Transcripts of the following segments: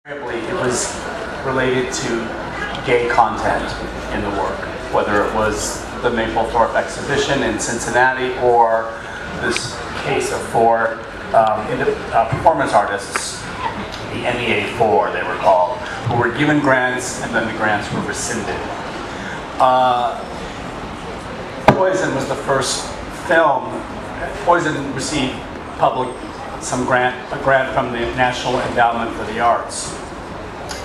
It was related to gay content in the work, whether it was the Mapplethorpe exhibition in Cincinnati or this case of four performance artists, the NEA4 they were called, who were given grants and then the grants were rescinded. Poison was the first film. Poison received a grant from the National Endowment for the Arts.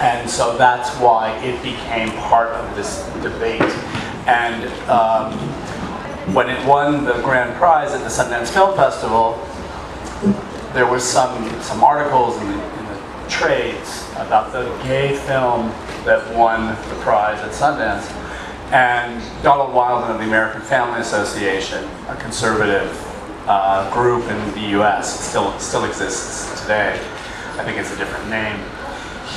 And so that's why it became part of this debate. And when it won the grand prize at the Sundance Film Festival, there was some articles in the trades about the gay film that won the prize at Sundance. And Donald Wildman of the American Family Association, a conservative group in the U.S., still exists today. I think it's a different name.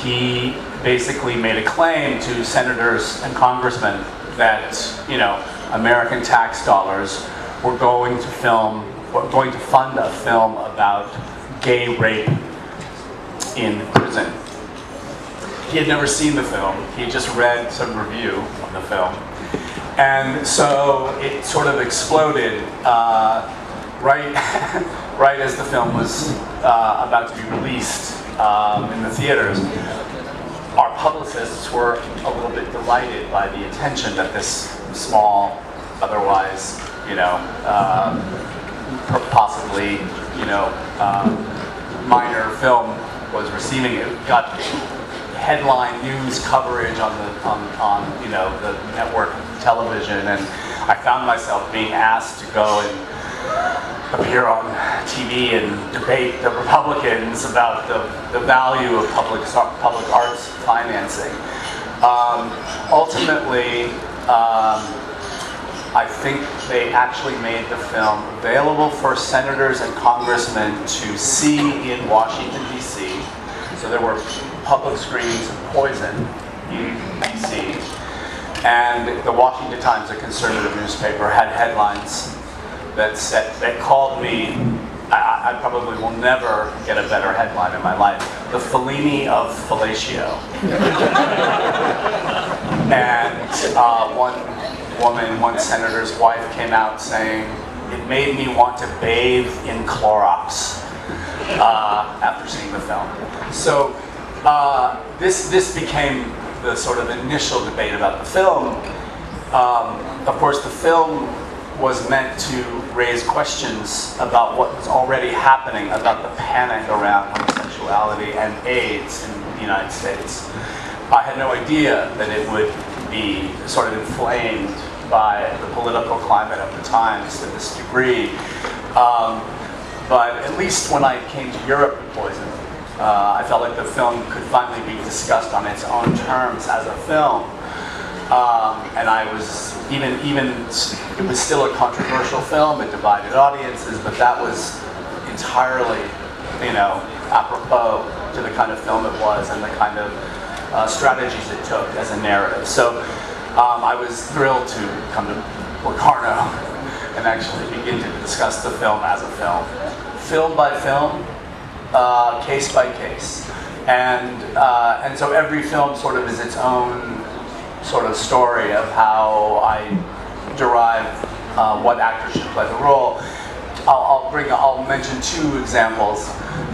He basically made a claim to senators and congressmen that, you know, American tax dollars were going to fund a film about gay rape in prison. He had never seen the film. He had just read some review of the film. And so it sort of exploded right as the film was about to be released in the theaters. Our publicists were a little bit delighted by the attention that this small, otherwise, you know, possibly, you know, minor film was receiving. It got headline news coverage on you know, the network television, and I found myself being asked to go and appear on TV and debate the Republicans about the value of public arts financing. Ultimately, I think they actually made the film available for senators and congressmen to see in Washington, D.C. So there were public screenings of Poison in D.C. And the Washington Times, a conservative newspaper, had headlines that called me. I probably will never get a better headline in my life. The Fellini of fellatio. And one senator's wife came out saying, "It made me want to bathe in Clorox," after seeing the film. So this became the sort of initial debate about the film. Of course, the film was meant to raise questions about what was already happening about the panic around homosexuality and AIDS in the United States. I had no idea that it would be sort of inflamed by the political climate of the times to this degree. But at least when I came to Europe with Poison, I felt like the film could finally be discussed on its own terms as a film. And I was it was still a controversial film. It divided audiences, but that was entirely, you know, apropos to the kind of film it was and the kind of strategies it took as a narrative. So I was thrilled to come to Locarno and actually begin to discuss the film as a film by film, case by case, and so every film sort of is its own sort of story of how I derive what actors should play the role. I'll mention two examples.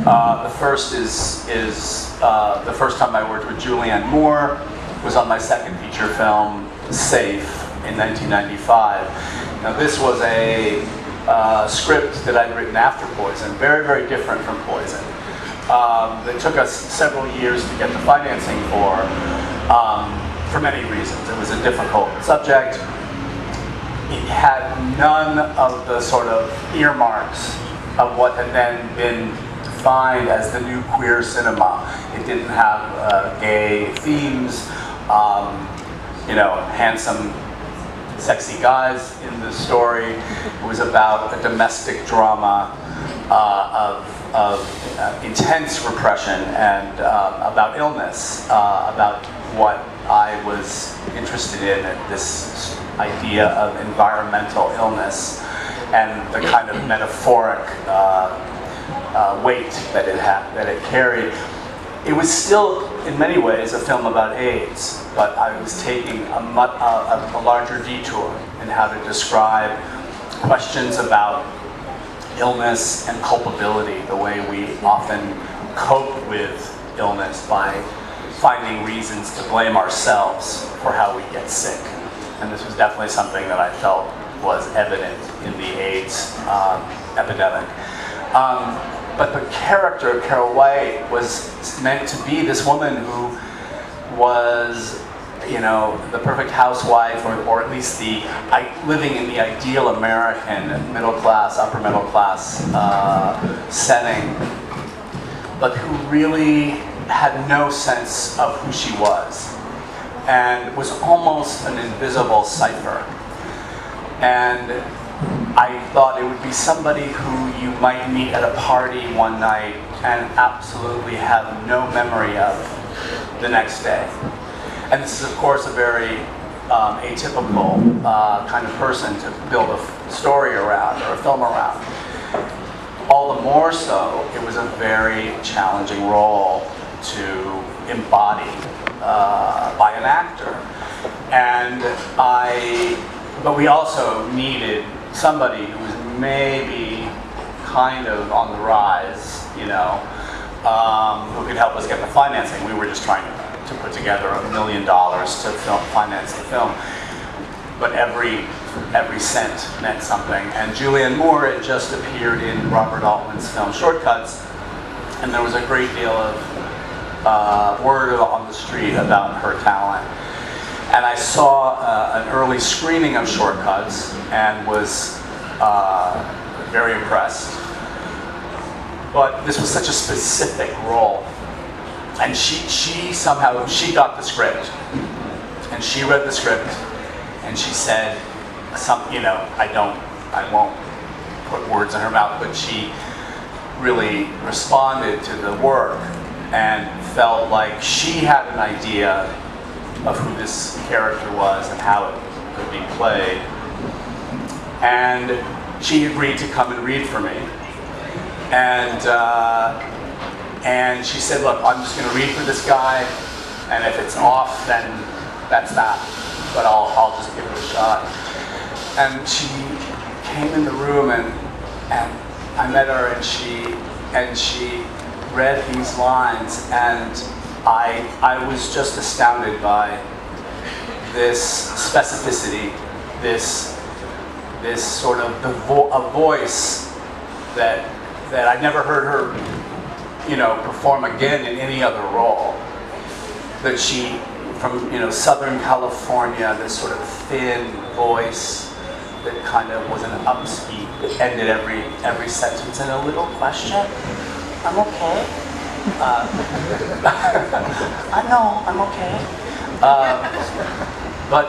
The first is the first time I worked with Julianne Moore was on my second feature film, Safe, in 1995. Now this was a script that I'd written after Poison, very, very different from Poison. That took us several years to get the financing for many reasons. It was a difficult subject. It had none of the sort of earmarks of what had then been defined as the new queer cinema. It didn't have gay themes, you know, handsome, sexy guys in the story. It was about a domestic drama of intense repression and about illness, about what I was interested in, this idea of environmental illness and the kind of metaphoric weight that it carried. It was still in many ways, a film about AIDS, but I was taking a larger detour in how to describe questions about illness and culpability, the way we often cope with illness by finding reasons to blame ourselves for how we get sick. And this was definitely something that I felt was evident in the AIDS epidemic. But the character of Carol White was meant to be this woman who was, you know, the perfect housewife, or at least living in the ideal American middle class, upper middle class setting, but who really had no sense of who she was, and was almost an invisible cipher. And I thought it would be somebody who you might meet at a party one night and absolutely have no memory of the next day. And this is, of course, a very atypical kind of person to build a story around or a film around. All the more so, it was a very challenging role to embody by an actor. But we also needed somebody who was maybe kind of on the rise, you know, who could help us get the financing. We were just trying to put together $1 million to finance the film. But every cent meant something. And Julianne Moore had just appeared in Robert Altman's film Shortcuts, and there was a great deal of word on the street about her talent. And I saw an early screening of Shortcuts and was very impressed. But this was such a specific role. And she somehow got the script. And she read the script, and she said, I won't put words in her mouth, but she really responded to the work and felt like she had an idea of who this character was and how it could be played. And she agreed to come and read for me. And she said, look, I'm just going to read for this guy, and if it's off, then that's that. But I'll just give it a shot. And she came in the room, and I met her, and she read these lines, and I was just astounded by this specificity, this sort of a voice that I'd never heard her, you know, perform again in any other role. That she, from, you know, Southern California, this sort of thin voice that kind of was an upbeat that ended every sentence in a little question. I'm okay. I know, I'm okay. But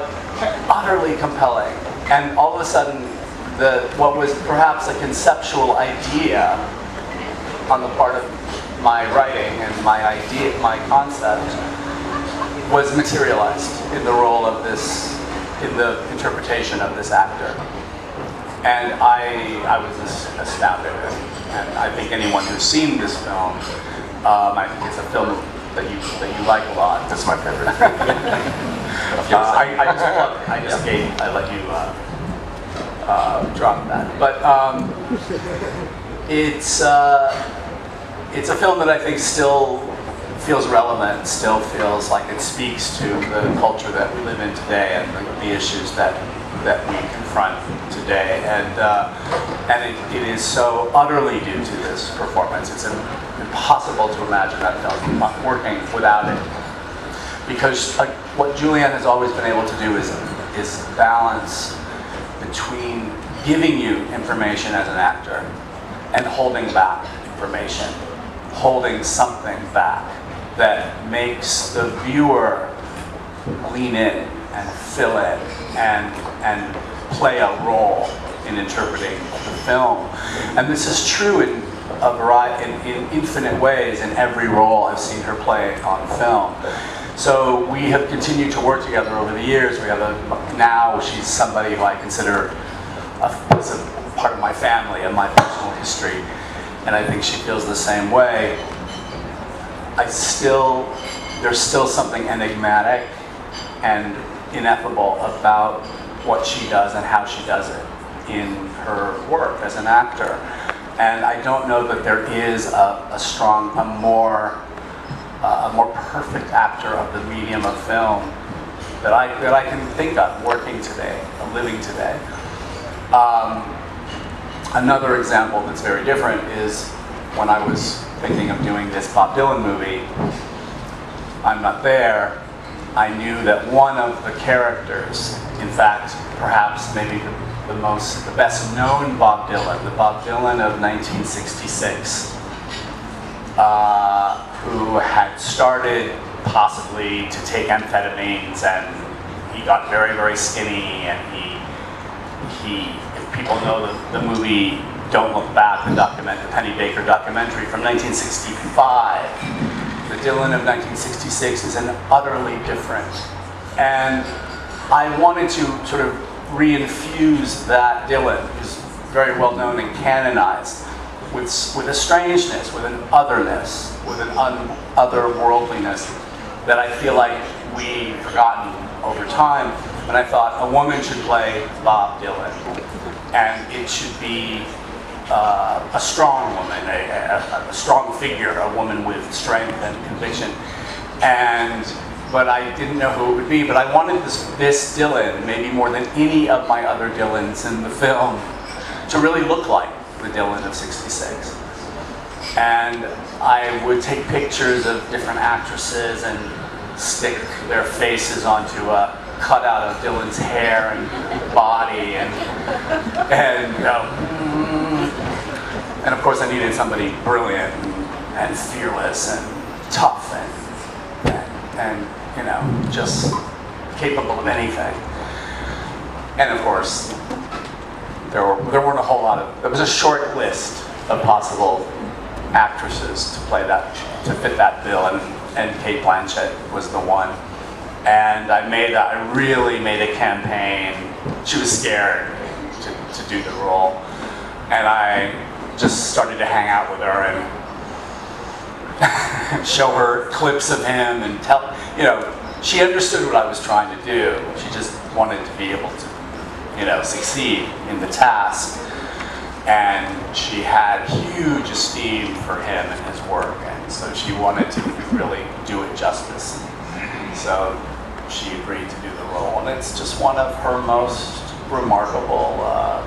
utterly compelling. And all of a sudden, what was perhaps a conceptual idea on the part of my writing and my concept was materialized in the role of this, in the interpretation of this actor. And I was astounded. And I think anyone who's seen this film, I think it's a film that you like a lot. That's my favorite. I let you drop that. But it's a film that I think still feels relevant, still feels like it speaks to the culture that we live in today and the issues that we confront today. And it is so utterly due to this performance. It's impossible to imagine that film working without it. Because what Julianne has always been able to do is balance between giving you information as an actor and holding back information, holding something back that makes the viewer lean in and fill in and play a role in interpreting the film. And this is true in a variety, in infinite ways in every role I've seen her play on film. So we have continued to work together over the years. Now she's somebody who I consider as a part of my family and my personal history, and I think she feels the same way. I still there's still something enigmatic and ineffable about what she does and how she does it in her work as an actor. And I don't know that there is a more perfect actor of the medium of film that I can think of working today, living today. Another example that's very different is when I was thinking of doing this Bob Dylan movie, I'm Not There, I knew that one of the characters, in fact, perhaps maybe the best known Bob Dylan, the Bob Dylan of 1966, who had started possibly to take amphetamines, and he got very, very skinny, and he if people know the movie Don't Look Back, the Penny Baker documentary from 1965, the Dylan of 1966 is an utterly different. And I wanted to sort of reinfuse that Dylan, who's very well known and canonized, with a strangeness, with an otherness, with an otherworldliness that I feel like we've forgotten over time. And I thought a woman should play Bob Dylan, and it should be a strong woman, a strong figure, a woman with strength and conviction. But I didn't know who it would be. But I wanted this Dylan, maybe more than any of my other Dylans in the film, to really look like the Dylan of '66. And I would take pictures of different actresses and stick their faces onto a cutout of Dylan's hair and body, and of course I needed somebody brilliant and fearless and tough and you know, just capable of anything. And of course there weren't a whole lot of, there was a short list of possible actresses to play that, to fit that bill, and Cate Blanchett was the one. And I really made a campaign. She was scared to do the role. And I just started to hang out with her and show her clips of him and tell, you know, she understood what I was trying to do. She just wanted to be able to, you know, succeed in the task. And she had huge esteem for him and his work. And so she wanted to really do it justice. So she agreed to do the role, and it's just one of her most remarkable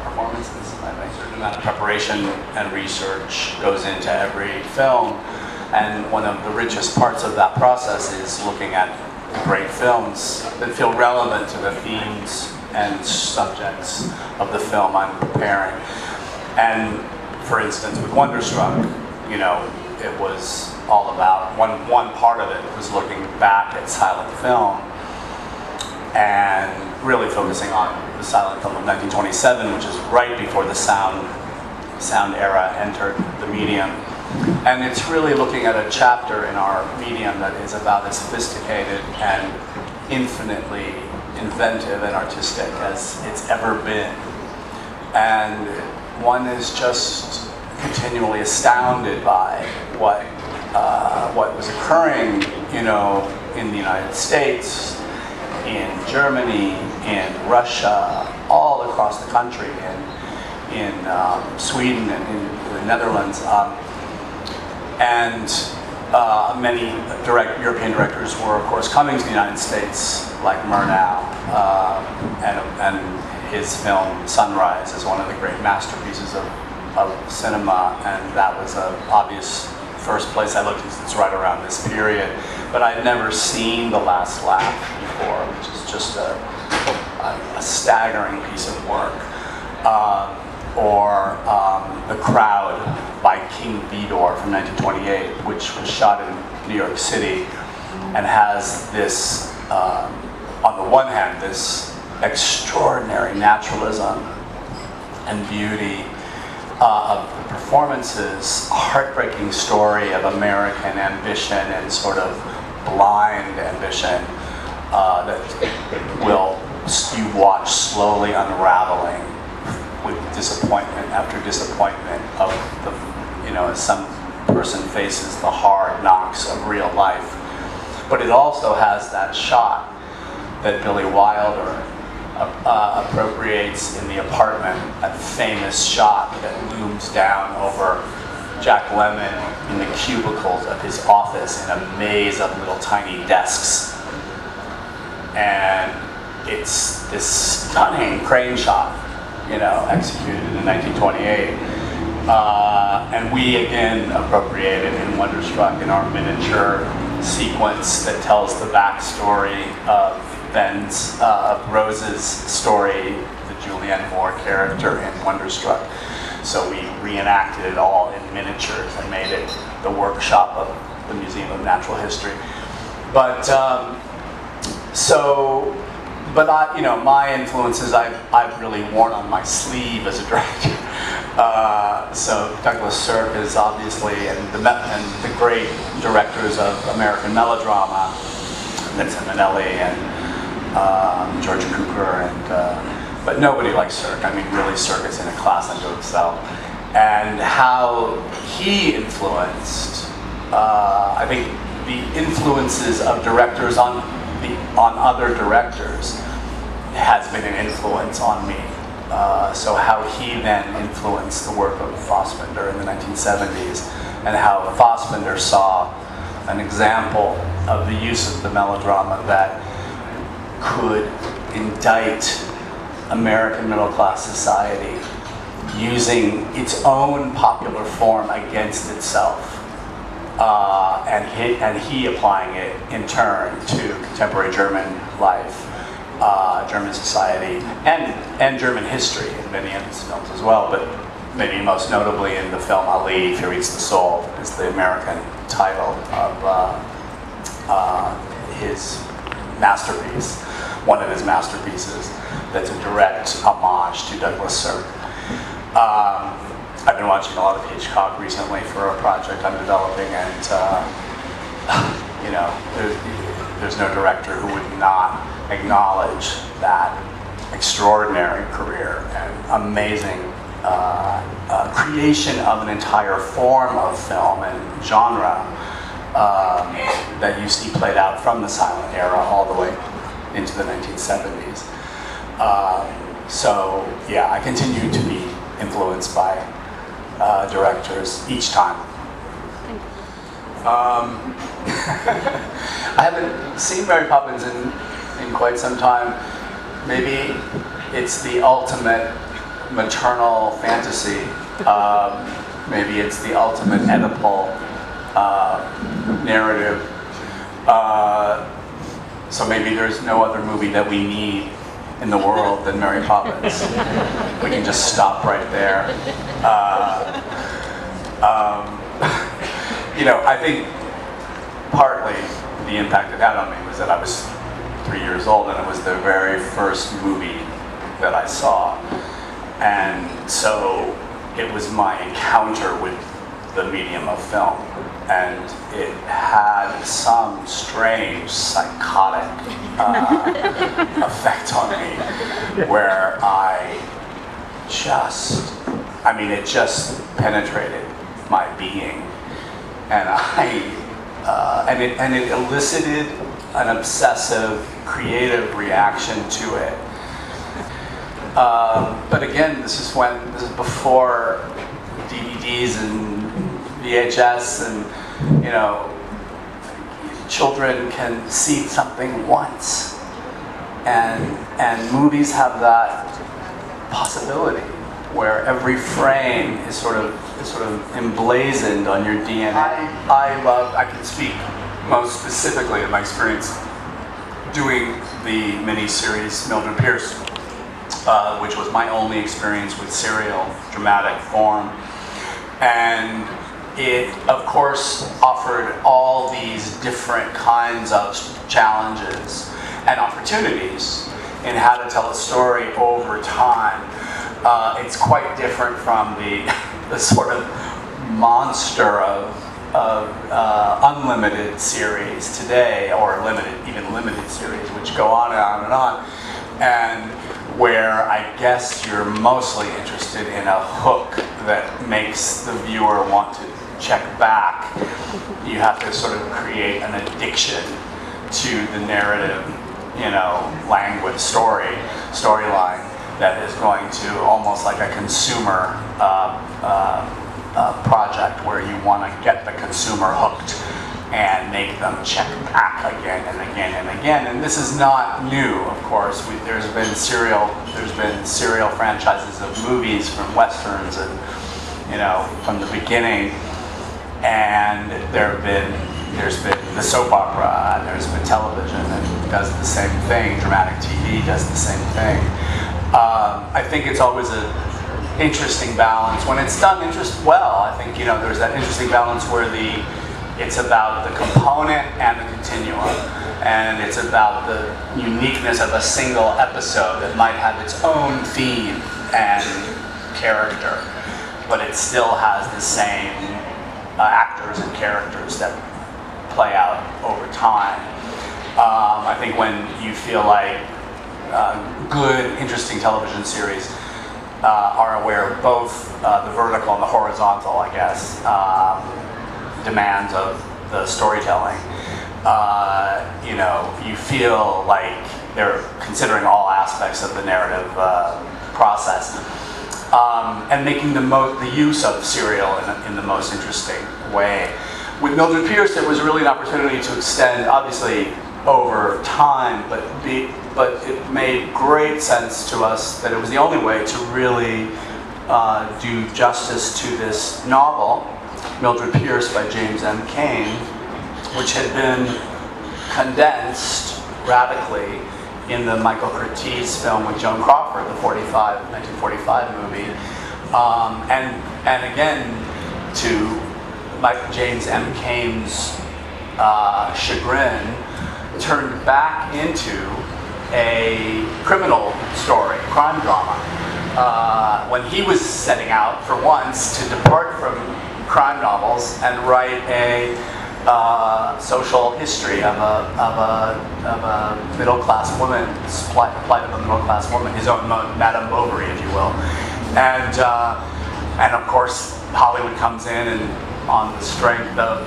performances. I think a certain amount of preparation and research goes into every film, and one of the richest parts of that process is looking at great films that feel relevant to the themes and subjects of the film I'm preparing. And for instance, with Wonderstruck, you know, it was all about, one part of it was looking back at silent film and really focusing on the silent film of 1927, which is right before the sound era entered the medium. And it's really looking at a chapter in our medium that is about as sophisticated and infinitely inventive and artistic as it's ever been. And one is just continually astounded by what was occurring, you know, in the United States, in Germany, in Russia, all across the country, in Sweden and in the Netherlands, and many European directors were, of course, coming to the United States, like Murnau, and his film Sunrise is one of the great masterpieces of cinema, and that was an obvious first place I looked. It's right around this period, but I'd never seen The Last Laugh before, which is just a staggering piece of work, or The Crowd by King Vidor from 1928, which was shot in New York City and has this, on the one hand, this extraordinary naturalism and beauty of the performances, a heartbreaking story of American ambition and sort of blind ambition that you watch slowly unraveling with disappointment after disappointment of the, you know, as some person faces the hard knocks of real life. But it also has that shot that Billy Wilder appropriates in The Apartment, that famous shot that looms down over Jack Lemmon in the cubicles of his office in a maze of little tiny desks. And it's this stunning crane shot, you know, executed in 1928. And we again appropriated in Wonderstruck in our miniature sequence that tells the backstory of Rose's story, the Julianne Moore character in Wonderstruck. So we reenacted it all in miniatures and made it the workshop of the Museum of Natural History. But you know, my influences I've really worn on my sleeve as a director. So Douglas Sirk is obviously, and the great directors of American melodrama, Vincent Minnelli and George Cukor, and but nobody like Sirk. I mean, really, Sirk is in a class unto himself. And how he influenced, I think, the influences of directors on other directors has been an influence on me. So how he then influenced the work of Fassbinder in the 1970s, and how Fassbinder saw an example of the use of the melodrama that could indict American middle-class society using its own popular form against itself, and he applying it in turn to contemporary German life, German society, and German history in many of his films as well, but maybe most notably in the film Ali, If He Reads the Soul, is the American title of his masterpiece, one of his masterpieces that's a direct homage to Douglas Sirk. I've been watching a lot of Hitchcock recently for a project I'm developing, and you know, there's no director who would not acknowledge that extraordinary career and amazing creation of an entire form of film and genre that you see played out from the silent era all the way into the 1970s. So yeah, I continue to be influenced by directors each time. I haven't seen Mary Poppins in quite some time. Maybe it's the ultimate maternal fantasy. Maybe it's the ultimate Oedipal narrative. So maybe there's no other movie that we need in the world than Mary Poppins. We can just stop right there. You know, I think partly the impact it had on me was that I was 3 years old, and it was the very first movie that I saw. And so it was my encounter with the medium of film. And it had some strange psychotic effect on me, where it just penetrated my being. And it elicited an obsessive, creative reaction to it. But again, this is before DVDs and VHS, and you know, children can see something once, and movies have that possibility where every frame is sort of emblazoned on your DNA. I can speak most specifically of my experience doing the miniseries Mildred Pierce, which was my only experience with serial dramatic form. And it, of course, offered all these different kinds of challenges and opportunities in how to tell a story over time. It's quite different from the sort of monster of unlimited series today, or even limited series, which go on and on and on, and where I guess you're mostly interested in a hook that makes the viewer want to check back. You have to sort of create an addiction to the narrative, language, storyline that is going to almost like a consumer project where you want to get the consumer hooked and make them check back again and again and again. And this is not new, of course. There's been serial franchises of movies from westerns and from the beginning, and there's been the soap opera, and there's been television that does the same thing. Dramatic TV does the same thing. I think it's always an interesting balance when it's done well. I think there's that interesting balance where it's about the component and the continuum, and it's about the uniqueness of a single episode that might have its own theme and character, but it still has the same actors and characters that play out over time. I think when you feel like good, interesting television series are aware of both the vertical and the horizontal, I guess, demands of the storytelling. You feel like they're considering all aspects of the narrative process and making the use of serial in the most interesting way. With Mildred Pierce, it was really an opportunity to extend, obviously, over time, but it made great sense to us that it was the only way to really do justice to this novel, Mildred Pierce by James M. Cain, which had been condensed radically in the Michael Curtiz film with Joan Crawford, the 1945 movie, and again, to James M. Cain's chagrin, turned back into a criminal story, crime drama, when he was setting out for once to depart from crime novels and write a social history of a middle-class woman's plight of a middle-class woman, his own Madame Bovary, if you will, and of course Hollywood comes in and, on the strength of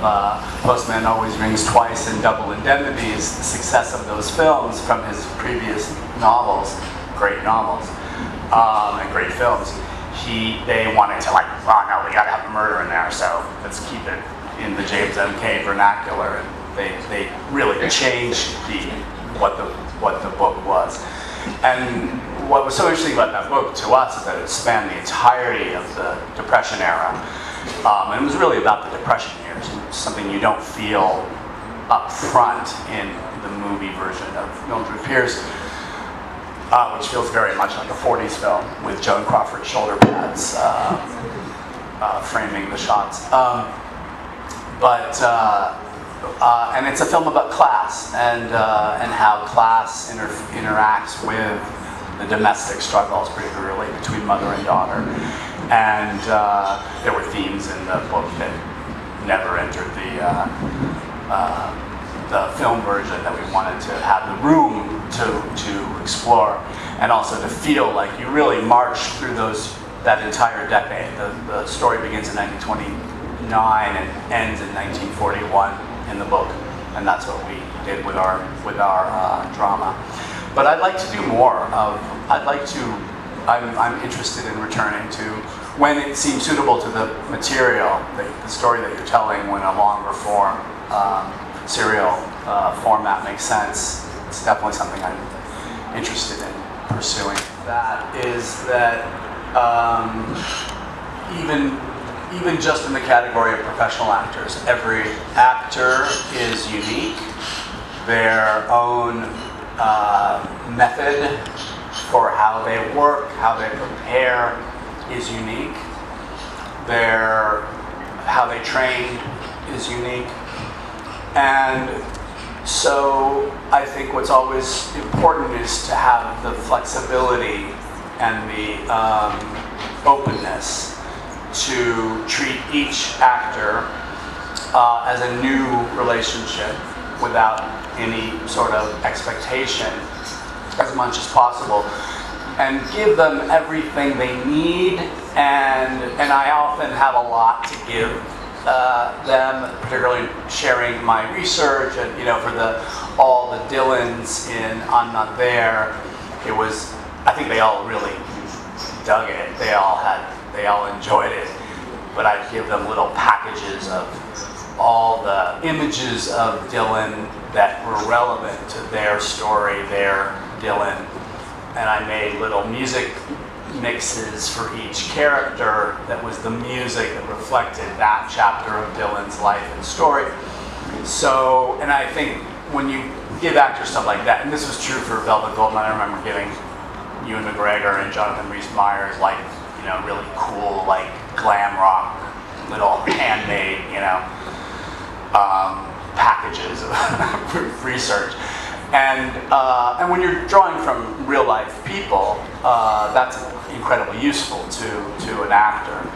Postman Always Rings Twice and Double Indemnities, the success of those films from his previous novels, great novels, and great films, they wanted to no, we gotta have the murder in there, so let's keep it in the James M. Cain vernacular, and they really changed what the book was. And what was so interesting about that book to us is that it spanned the entirety of the Depression era. And it was really about the Depression years, something you don't feel up front in the movie version of Mildred Pierce, which feels very much like a 40s film with Joan Crawford's shoulder pads framing the shots. And it's a film about class and how class interacts with the domestic struggles, particularly between mother and daughter. And there were themes in the book that never entered the film version that we wanted to have the room to explore, and also to feel like you really marched through that entire decade. The story begins in 1929 and ends in 1941 in the book, and that's what we did with our drama. But I'd like to do more of. I'm interested in returning to, when it seems suitable to the material, the story that you're telling, when a longer form serial format makes sense. It's definitely something I'm interested in pursuing. That is that even just in the category of professional actors, every actor is unique. Their own method for how they work, how they prepare is unique. How they train is unique. And so I think what's always important is to have the flexibility and the openness to treat each actor as a new relationship without any sort of expectation, as much as possible, and give them everything they need. And I often have a lot to give them, particularly sharing my research, and for all the Dylans in I'm Not There. It was, I think they all really dug it. They all enjoyed it. But I'd give them little packages of all the images of Dylan that were relevant to their story, their Dylan. And I made little music mixes for each character that was the music that reflected that chapter of Dylan's life and story. So, and I think when you give actors stuff like that, and this was true for Velvet Goldmine, I remember giving Ewan McGregor and Jonathan Rhys-Meyers really cool, glam rock, little handmade, packages of research. And when you're drawing from real life people, that's incredibly useful to an actor.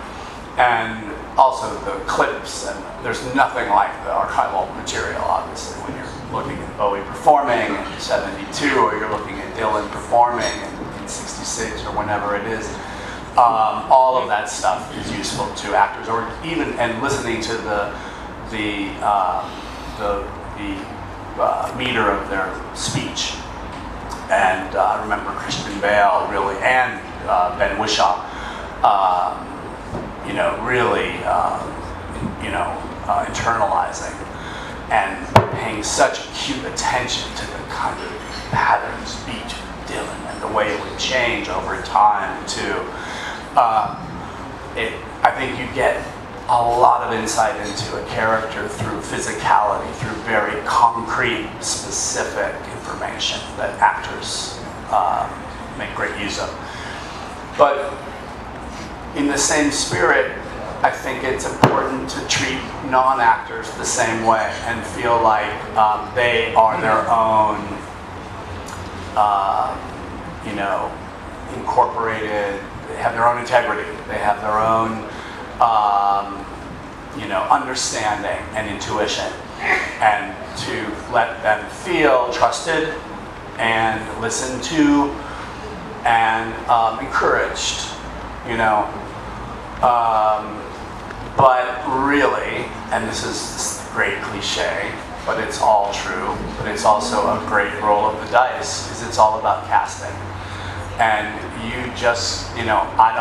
And also the clips, and there's nothing like the archival material, obviously, when you're looking at Bowie performing in 72, or you're looking at Dylan performing in 66, or whenever it is. All of that stuff is useful to actors, or even and listening to the meter of their speech. And I remember Christian Bale really, and Ben Whishaw, really, internalizing and paying such acute attention to the kind of pattern of speech of Dylan and the way it would change over time too. I think you get a lot of insight into a character through physicality, through very concrete, specific information that actors make great use of. But in the same spirit, I think it's important to treat non-actors the same way and feel like they are their own, incorporated. They have their own integrity. They have their own, understanding and intuition, and to let them feel trusted and listened to and encouraged, But really, and this is a great cliche, but it's all true, but it's also a great roll of the dice, because it's all about casting. And you just, I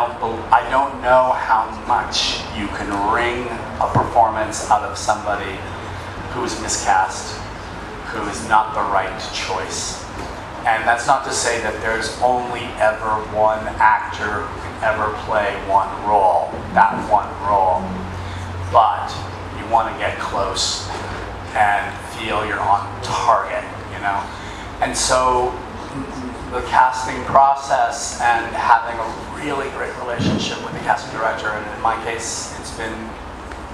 don't know how much you can wring a performance out of somebody who is miscast, who is not the right choice. And that's not to say that there's only ever one actor who can ever play one role, that one role. But you want to get close and feel you're on target, And so the casting process and having a really great relationship with the casting director, and in my case, it's been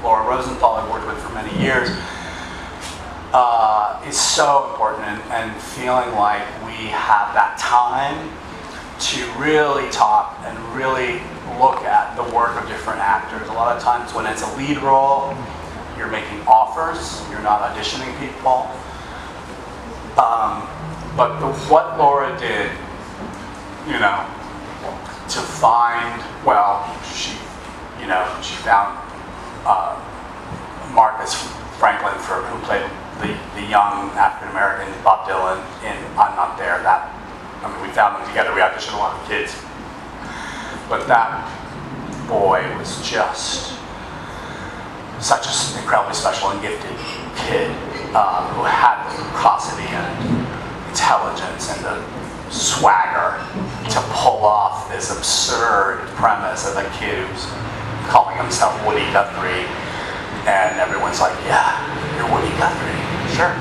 Laura Rosenthal I've worked with for many years, is so important, and feeling like we have that time to really talk and really look at the work of different actors. A lot of times when it's a lead role, you're making offers, you're not auditioning people. But what Laura did, to find, she found Marcus Franklin, who played the young African-American Bob Dylan in I'm Not There. We found them together. We auditioned a lot of kids. But that boy was just such an incredibly special and gifted kid who had the precocity and intelligence and the swagger to pull off this absurd premise of a kid who's calling himself Woody Guthrie, and everyone's like, yeah, you're Woody Guthrie, sure.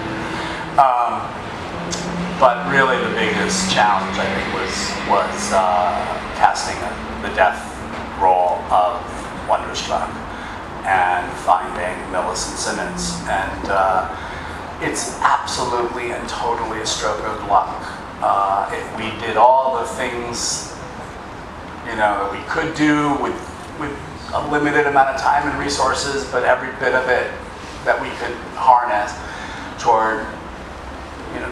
But really the biggest challenge, I think, was casting the death role of Wonderstruck and finding Millicent Simmons. And it's absolutely and totally a stroke of luck. If we did all the things, that we could do with a limited amount of time and resources, but every bit of it that we could harness toward,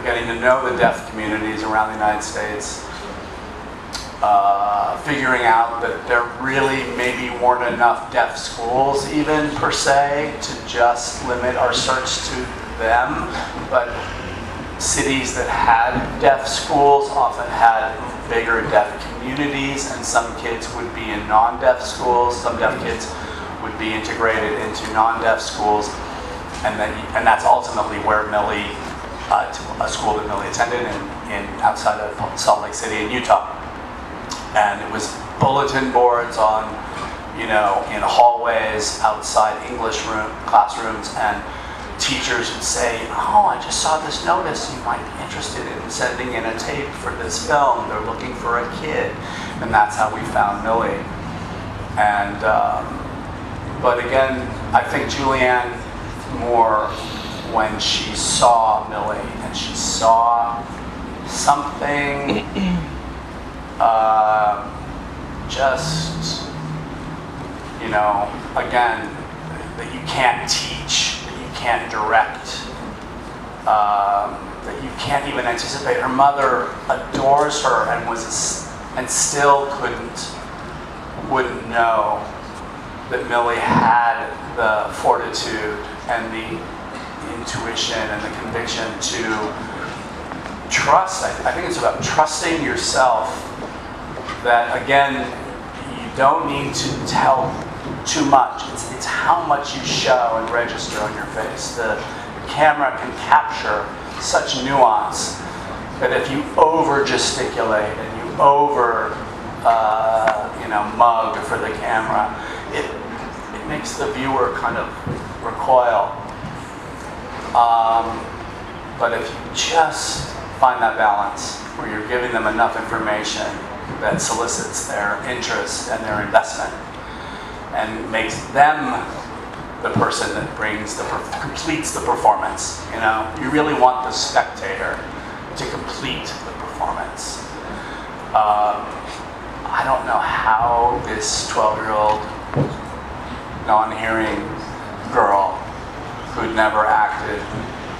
getting to know the deaf communities around the United States, figuring out that there really maybe weren't enough deaf schools even per se to just limit our search to them, but cities that had deaf schools often had bigger deaf communities, and some kids would be in non-deaf schools, some deaf kids would be integrated into non-deaf schools, and that's ultimately where Millie, a school that Millie attended in outside of Salt Lake City in Utah. And it was bulletin boards on, in hallways outside English classrooms, and teachers would say, "Oh, I just saw this notice. You might be interested in sending in a tape for this film. They're looking for a kid." And that's how we found Millie. And, but again, I think Julianne Moore, when she saw Millie and she saw something just, again, that you can't teach, that you can't direct, that you can't even anticipate. Her mother adores her and still wouldn't know that Millie had the fortitude and the intuition and the conviction to trust. I think it's about trusting yourself, that again, you don't need to tell too much. It's how much you show and register on your face. The camera can capture such nuance that if you over gesticulate and you over mug for the camera, it makes the viewer kind of recoil. But if you just find that balance where you're giving them enough information that solicits their interest and their investment and makes them the person that completes the performance. You really want the spectator to complete the performance. I don't know how this 12-year-old non-hearing girl who'd never acted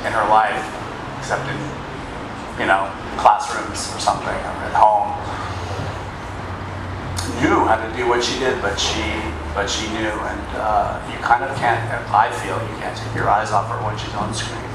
in her life except in, classrooms or something, or at home, knew how to do what she did, but she knew, and you kind of can't, I feel, you can't take your eyes off her when she's on screen.